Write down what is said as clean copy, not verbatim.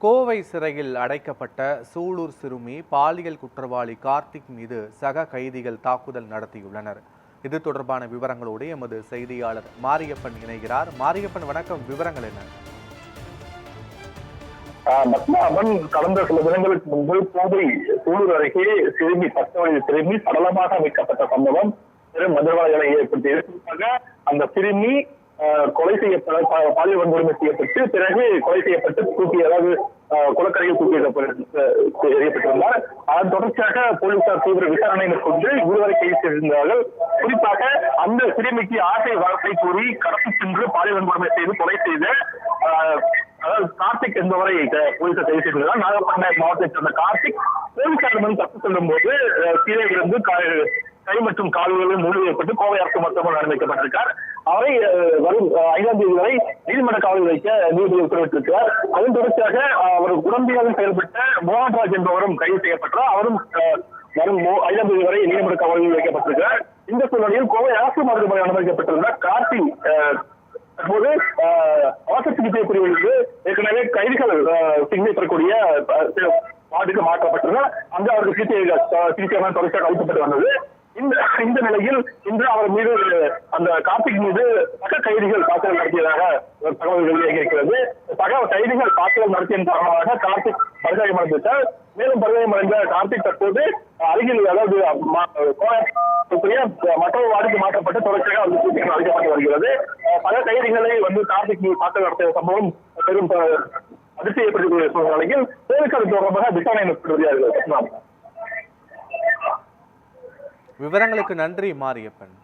கோவை சிறையில் அடைக்கப்பட்ட சூலூர் சிறுமி பாலியல் குற்றவாளி கார்த்திக் மீது சக கைதிகள் தாக்குதல் நடத்தியுள்ளனர். இது தொடர்பான விவரங்களோடு எமது செய்தியாளர் மாரியப்பன் இணைகிறார். மாரியப்பன், வணக்கம். விவரங்கள் என்ன? பத்மநாபன் கடந்த சில தினங்களுக்கு முன்பு கோவை சூலூர் அருகே சிறுமி 10 வயது சிறுமி சடலமாக வைக்கப்பட்ட சம்பவம் பெரும் அதிர்வலைகளை ஏற்படுத்தியது. அந்த சிறுமி கொலை செய்யப்பட பாலியல் வன்கொடுமை செய்யப்பட்டு பிறகு கொலை செய்யப்பட்டு தூக்கி, அதாவது குளக்கரையில் தூக்கி எறியப்பட்டிருந்தார். அதன் தொடர்ச்சியாக போலீசார் தீவிர விசாரணை மேற்கொண்டு இருவரை கைது செய்திருந்தார்கள். குறிப்பாக அந்த சிறுமிக்கு ஆசை வார்த்தை கூறி கடத்தி சென்று பாலியல் வன்கொடுமை செய்து கொலை செய்த அதாவது கார்த்திக் என்பவரை போலீசார் கைது செய்திருந்தார். நாகப்பட்டினம் மாவட்டத்தைச் சேர்ந்த கார்த்திக் போலீசாரிடம் தப்பு செல்லும் போது கீழே இருந்து கை மற்றும் கால்களில் முழு ஏற்பட்டு கோவை அரசு மருத்துவமனை அனுமதிக்கப்பட்டிருக்கார். அவரை வரும் 5ஆம் தேதி வரை நீதிமன்ற காவலில் வைக்க நீதிபதி உத்தரவிட்டிருக்கிறார். அதன் தொடர்ச்சியாக அவர் உடம்பியாக செயல்பட்ட மோகன்ராஜ் என்பவரும் கைது செய்யப்பட்டார். அவரும் வரும் 5ஆம் தேதி வரை நீதிமன்ற காவலில் வைக்கப்பட்டிருக்கிறார். இந்த சூழ்நிலையில் கோவை அரசு மருத்துவமனை அனுமதிக்கப்பட்டிருந்த கார்த்திக் தற்போது அவசர சிகிச்சை பிரிவுகளுக்கு ஏற்கனவே கைதிகள் சிகிச்சை பெறக்கூடிய வார்டுக்கு மாற்றப்பட்டிருந்தார். அங்கு அவருக்கு சிகிச்சை தொடர்ச்சியாக அளிக்கப்பட்டு வந்தது. இந்த நிலையில் இன்று அவர் மீது, அந்த கார்த்திக் மீது சக கைதிகள் தாக்குதல் நடத்தியதாக தகவல் வெளியாகியிருக்கிறது. சக கைதிகள் தாக்குதல் நடத்தியதன் காரணமாக கார்த்திக் படுகாயமடைந்தார். மேலும் படுகாயமடைந்த கார்த்திக் தற்போது அருகில், அதாவது மற்றொரு வார்டுக்கு மாற்றப்பட்டு தொடர்ச்சியாக சிகிச்சை அளிக்கப்பட்டு வருகிறது. பல கைதிகளை கார்த்திக் தாக்குதல் நடத்திய சம்பவம் பெரும் அதிர்ச்சி ஏற்படுத்தக்கூடிய சூழ்நிலையில் போலீசார் தொடர்பாக விசாரணை மேற்கொண்டு வருகிறார்கள். விவரங்களுக்கு நன்றி மாரியப்பன்.